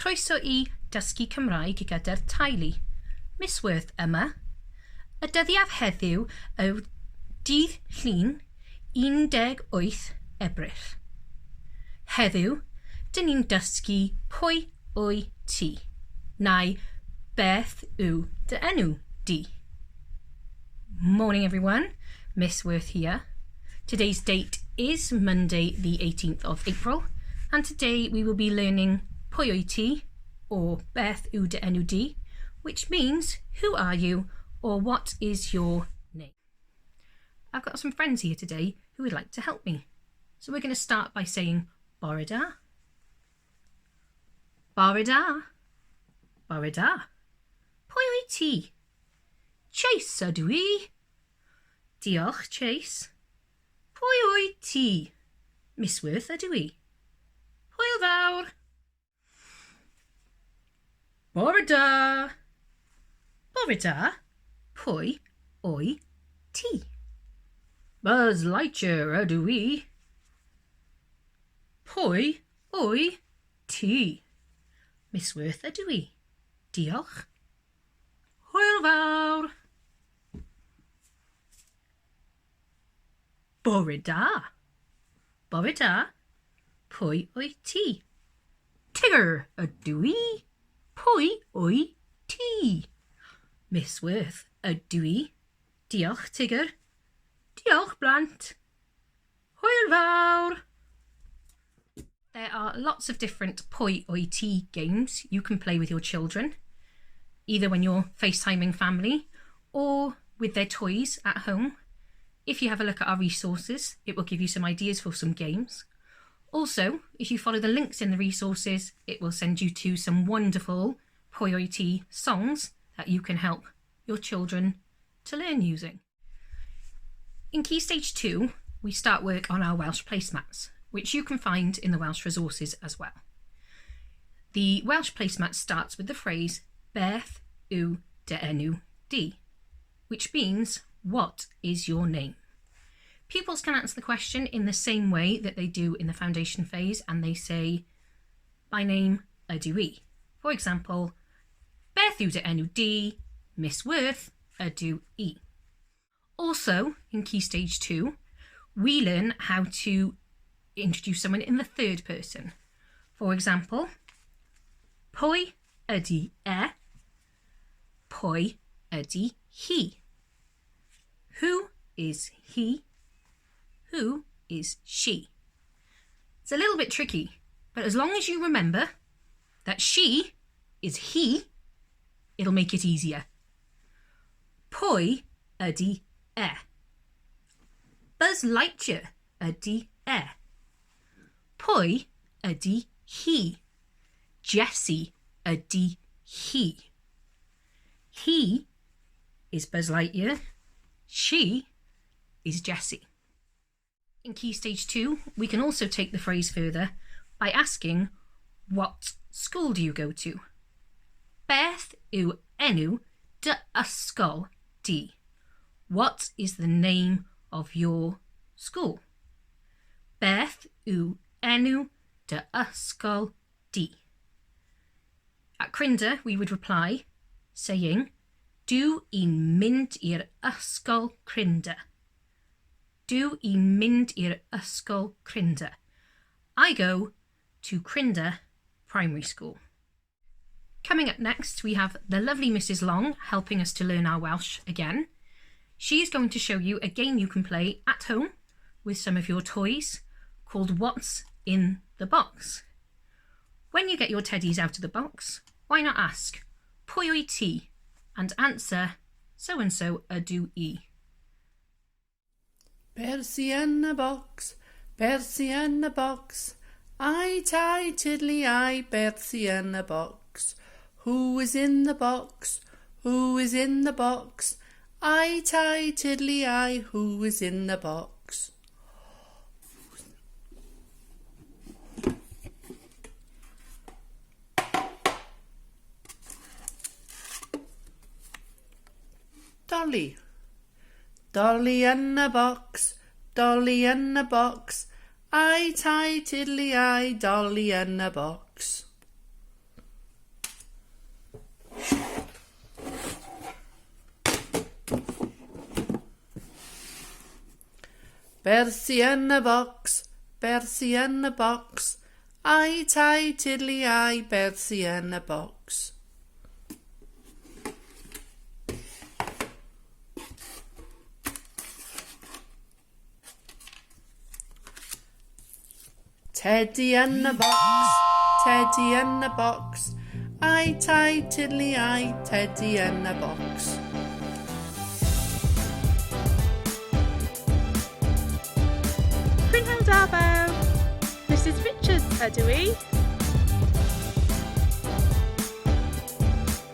Croeso I Dysgu Cymraeg gyda'r teulu. Miss Worth yma. Y dyddiaf heddiw y dydd Llun 18 Ebrill. Heddiw, dyn ni'n dysgu pwy o'i ti, neu beth yw dy enw di. Morning everyone, Miss Worth here. Today's date is Monday the 18th of April, and today we will be learning pwy o'i ti, or beth yw dy enw di, which means who are you, or what is your name. I've got some friends here today who would like to help me. So we're going to start by saying bore da. Bore da. Bore da. Pwy o'i ti? Chase ydw i. Diolch, Chase. Pwy o'i ti? Miss Worth ydw i. Hwyl fawr. Bore da. Bore da. Pwy o'i ti? Buzz Lightyear ydw i. Pwy o'i ti? Miss Worth ydw i. Diolch. Hwyl fawr. Bore da. Bore da. Pwy o'i ti? Tigger ydw i. Pwy o'i ti? Miss Worth ydw i. Diolch, Tigger. Diolch, Blant. Hwyl fawr. There are lots of different pwy o'i ti games you can play with your children, either when you're FaceTiming family or with their toys at home. If you have a look at our resources, it will give you some ideas for some games. Also, if you follow the links in the resources, it will send you to some wonderful pwy o'i ti songs that you can help your children to learn using. In Key Stage 2, we start work on our Welsh placemats, which you can find in the Welsh resources as well. The Welsh placemat starts with the phrase beth yw dy enw di, which means what is your name? Pupils can answer the question in the same way that they do in the foundation phase, and they say, my name ydw i. For example, beth yw dy enw di, Miss Worth ydw i. Also, in Key Stage 2, we learn how to introduce someone in the third person. For example, pwy ydy e, pwy ydy hi. Who is he? Who is she? It's a little bit tricky, but as long as you remember that she is he, it'll make it easier. Pwy ydy e. Buzz Lightyear ydy e. Pwy ydy hi? Jessie ydy hi. He is Buzz Lightyear. She is Jessie. In Key Stage 2, we can also take the phrase further by asking, what school do you go to? Beth yw enw dy ysgol di? What is the name of your school? Beth yw enw dy ysgol di? At Crinder, we would reply saying, dw i'n mynd i'r ysgol Crinder. Dw i'n mynd i'r ysgol Crinder. I go to Crinder Primary School. Coming up next, we have the lovely Mrs. Long helping us to learn our Welsh again. She is going to show you a game you can play at home with some of your toys called What's in the Box. When you get your teddies out of the box, why not ask, pwy o'i ti? And answer, so-and-so ydw i. Bersi yn y bocs, bersi yn y bocs. I, tie, tiddly, I, bersi yn y bocs. Who is in the box? Who is in the box? I, tie, tiddly, I, who is in the box? Dolly. Dolly in a box, Dolly in a box. I, tie, tiddly, I, Dolly in a box. Bersi yn y bocs, bersi yn y bocs. Ai tai tiddly ai, bersi yn y bocs. Teddy yn y bocs, Teddy yn y bocs. Ai tai tiddly ai, Teddy yn y bocs. Prynhawn Dabaw, Mrs Richards ydw i.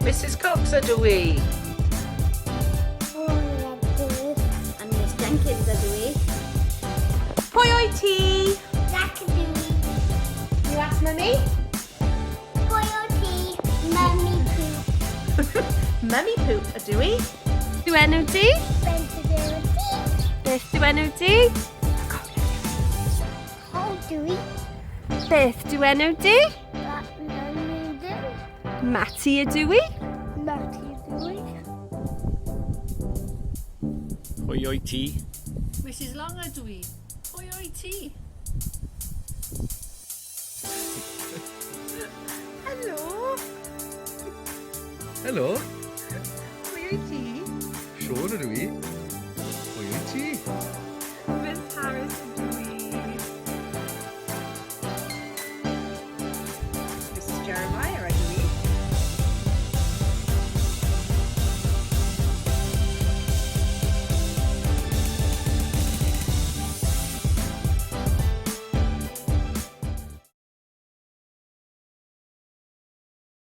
Mrs Cox ydw i. And Miss Jenkins ydw i. Pwy o'i ti? Jack ydw i. You ask Mummy? Pwy o ti? Mummy Poo. Mummy Poop ydw i. Yw enw di? Beth ydw i ti? Beth yw enw di? O dw i. Beth yw enw di? Mummy ydw. Matty ydw i. Matty ydw i. Pwy o'i ti? Mrs Long ydw i. Pwy o'i ti? Helo. Helo, Pwy o'i ti? Siôn ydw i. Pwy o'i ti?